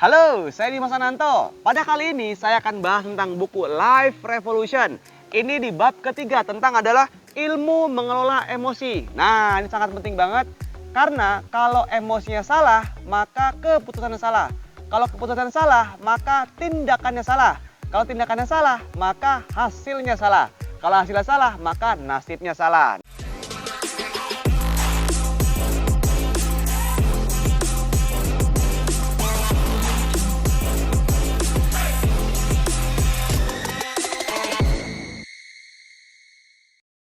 Halo, saya Dimas Ananto. Pada kali ini saya akan bahas tentang buku Life Revolution. Ini di bab ketiga tentang adalah ilmu mengelola emosi. Nah, ini sangat penting banget karena kalau emosinya salah, maka keputusannya salah. Kalau keputusan salah, maka tindakannya salah. Kalau tindakannya salah, maka hasilnya salah. Kalau hasilnya salah, maka nasibnya salah.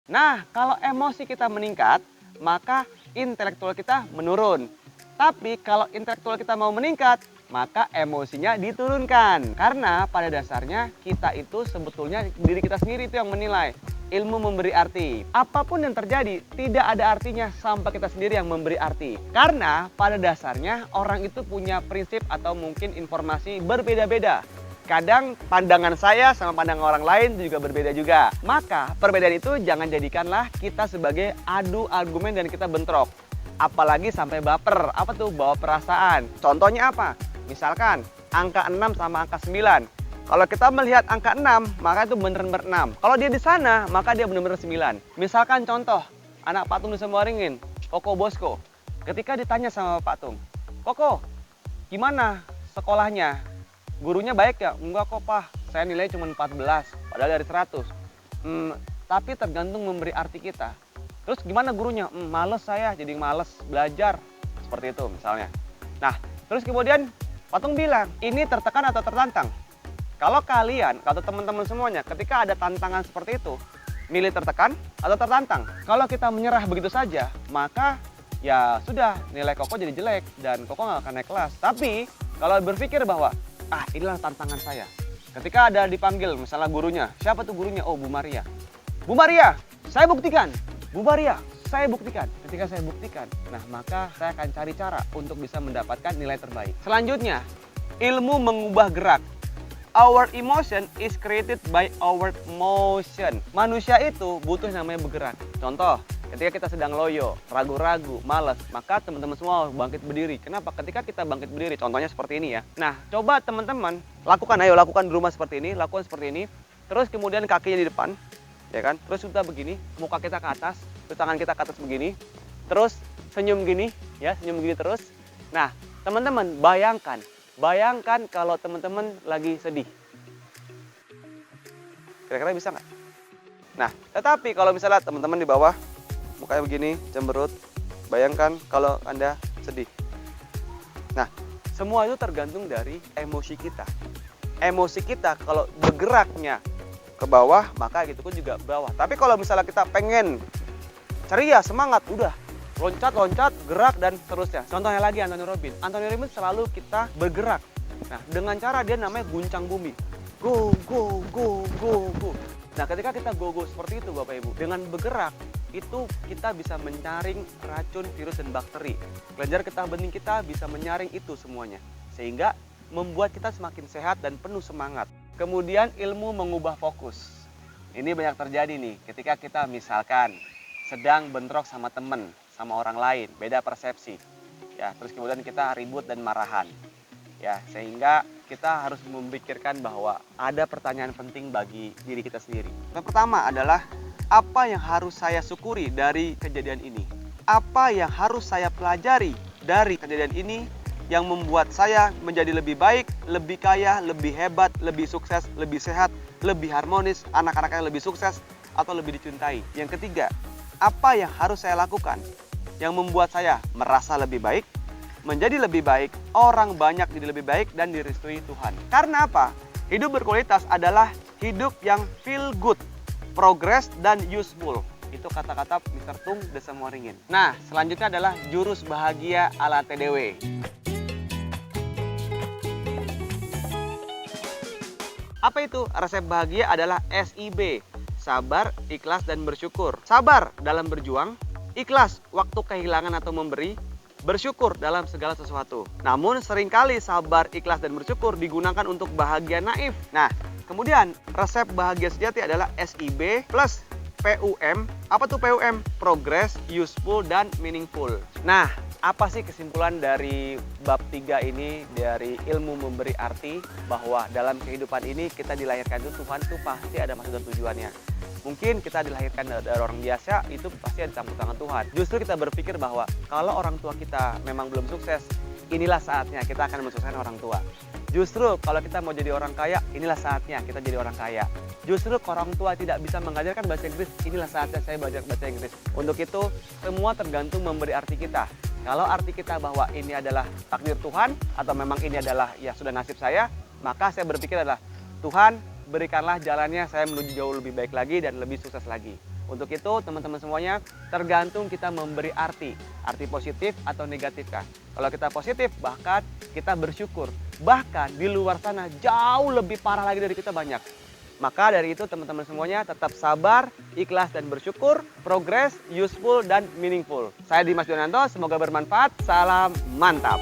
Nah, kalau emosi kita meningkat, maka intelektual kita menurun. Tapi kalau intelektual kita mau meningkat, maka emosinya diturunkan. Karena pada dasarnya kita itu sebetulnya diri kita sendiri itu yang menilai. Ilmu memberi arti. Apapun yang terjadi, tidak ada artinya sampai kita sendiri yang memberi arti. Karena pada dasarnya orang itu punya prinsip atau mungkin informasi berbeda-beda. Kadang pandangan saya sama pandangan orang lain juga berbeda juga. Maka perbedaan itu jangan jadikanlah kita sebagai adu argumen dan kita bentrok. Apalagi sampai baper. Apa tuh? Bawa perasaan. Contohnya apa? Misalkan angka 6 sama angka 9. Kalau kita melihat angka 6, maka itu benar-benar 6. Kalau dia di sana, maka dia benar-benar 9. Misalkan contoh, anak Patung di Semwaringin, Koko Bosco. Ketika ditanya sama Pak Tung, Koko, gimana sekolahnya? Gurunya baik ya? Enggak kok Pak, saya nilai cuma 14, padahal dari 100. Tapi tergantung memberi arti kita. Terus gimana gurunya? Males saya, jadi males belajar. Seperti itu misalnya. Nah, terus kemudian Patung bilang, ini tertekan atau tertantang? Kalau kalian, atau teman-teman semuanya, ketika ada tantangan seperti itu, milih tertekan atau tertantang? Kalau kita menyerah begitu saja, maka ya sudah, nilai Koko jadi jelek dan Koko nggak akan naik kelas. Tapi kalau berpikir bahwa inilah tantangan saya. Ketika ada dipanggil misalnya gurunya, siapa tuh gurunya? Oh, Bu Maria. Bu Maria, saya buktikan. Bu Maria, saya buktikan. Ketika saya buktikan, nah maka saya akan cari cara untuk bisa mendapatkan nilai terbaik. Selanjutnya, ilmu mengubah gerak. Our emotion is created by our motion. Manusia itu butuh namanya bergerak. Contoh, ketika kita sedang loyo, ragu-ragu, malas, maka teman-teman semua bangkit berdiri. Kenapa? Ketika kita bangkit berdiri, contohnya seperti ini ya. Nah, coba teman-teman lakukan di rumah seperti ini, lakukan seperti ini. Terus kemudian kakinya di depan, ya kan? Terus kita begini, muka kita ke atas, terus tangan kita ke atas begini. Terus senyum gini, ya, senyum gini terus. Nah, teman-teman bayangkan kalau teman-teman lagi sedih. Kira-kira bisa nggak? Nah, tetapi kalau misalnya teman-teman di bawah, mukanya begini, cemberut. Bayangkan kalau Anda sedih. Nah, semua itu tergantung dari emosi kita. Emosi kita kalau bergeraknya ke bawah, maka gitu pun juga bawah. Tapi kalau misalnya kita pengen ceria, semangat, udah loncat-loncat, gerak dan seterusnya. Contohnya lagi Anthony Robbins. Anthony Robbins selalu kita bergerak. Nah, dengan cara dia namanya guncang bumi. Go, go, go, go, go. Nah, ketika kita go-go seperti itu Bapak Ibu, dengan bergerak, itu kita bisa menyaring racun, virus, dan bakteri. Kelenjar getah bening kita bisa menyaring itu semuanya. Sehingga membuat kita semakin sehat dan penuh semangat. Kemudian ilmu mengubah fokus. Ini banyak terjadi nih, ketika kita misalkan sedang bentrok sama temen, sama orang lain, beda persepsi. Ya, terus kemudian kita ribut dan marahan. Ya, sehingga kita harus memikirkan bahwa ada pertanyaan penting bagi diri kita sendiri. Yang pertama adalah, apa yang harus saya syukuri dari kejadian ini? Apa yang harus saya pelajari dari kejadian ini yang membuat saya menjadi lebih baik, lebih kaya, lebih hebat, lebih sukses, lebih sehat, lebih harmonis, anak-anaknya lebih sukses, atau lebih dicintai? Yang ketiga, apa yang harus saya lakukan yang membuat saya merasa lebih baik, menjadi lebih baik, orang banyak jadi lebih baik, dan direstui Tuhan? Karena apa? Hidup berkualitas adalah hidup yang feel good, progress, dan useful. Itu kata-kata Mr. Tung de Semwaringin. Nah, selanjutnya adalah jurus bahagia ala TDW. Apa itu? Resep bahagia adalah SIB. Sabar, ikhlas, dan bersyukur. Sabar dalam berjuang, ikhlas waktu kehilangan atau memberi, bersyukur dalam segala sesuatu. Namun seringkali sabar, ikhlas, dan bersyukur digunakan untuk bahagia naif. Nah, kemudian resep bahagia sejati adalah SIB plus PUM. Apa tuh PUM? Progress, useful, dan meaningful. Nah, Apa sih kesimpulan dari bab 3 ini dari ilmu memberi arti bahwa dalam kehidupan ini kita dilahirkan itu Tuhan tuh pasti ada maksud dan tujuannya. Mungkin kita dilahirkan dari orang biasa itu pasti ada campur tangan Tuhan. Justru kita berpikir bahwa kalau orang tua kita memang belum sukses, inilah saatnya kita akan mensukseskan orang tua. Justru kalau kita mau jadi orang kaya, inilah saatnya kita jadi orang kaya. Justru kalau orang tua tidak bisa mengajarkan bahasa Inggris, inilah saatnya saya belajar bahasa Inggris. Untuk itu, semua tergantung memberi arti kita. Kalau arti kita bahwa ini adalah takdir Tuhan, atau memang ini adalah ya sudah nasib saya, maka saya berpikir adalah Tuhan berikanlah jalannya saya menuju jauh lebih baik lagi dan lebih sukses lagi. Untuk itu teman-teman semuanya tergantung kita memberi arti positif atau negatif kan. Kalau kita positif bahkan kita bersyukur, bahkan di luar sana jauh lebih parah lagi dari kita banyak. Maka dari itu teman-teman semuanya tetap sabar, ikhlas dan bersyukur, progress, useful dan meaningful. Saya Dimas Jonanto, semoga bermanfaat, salam mantap.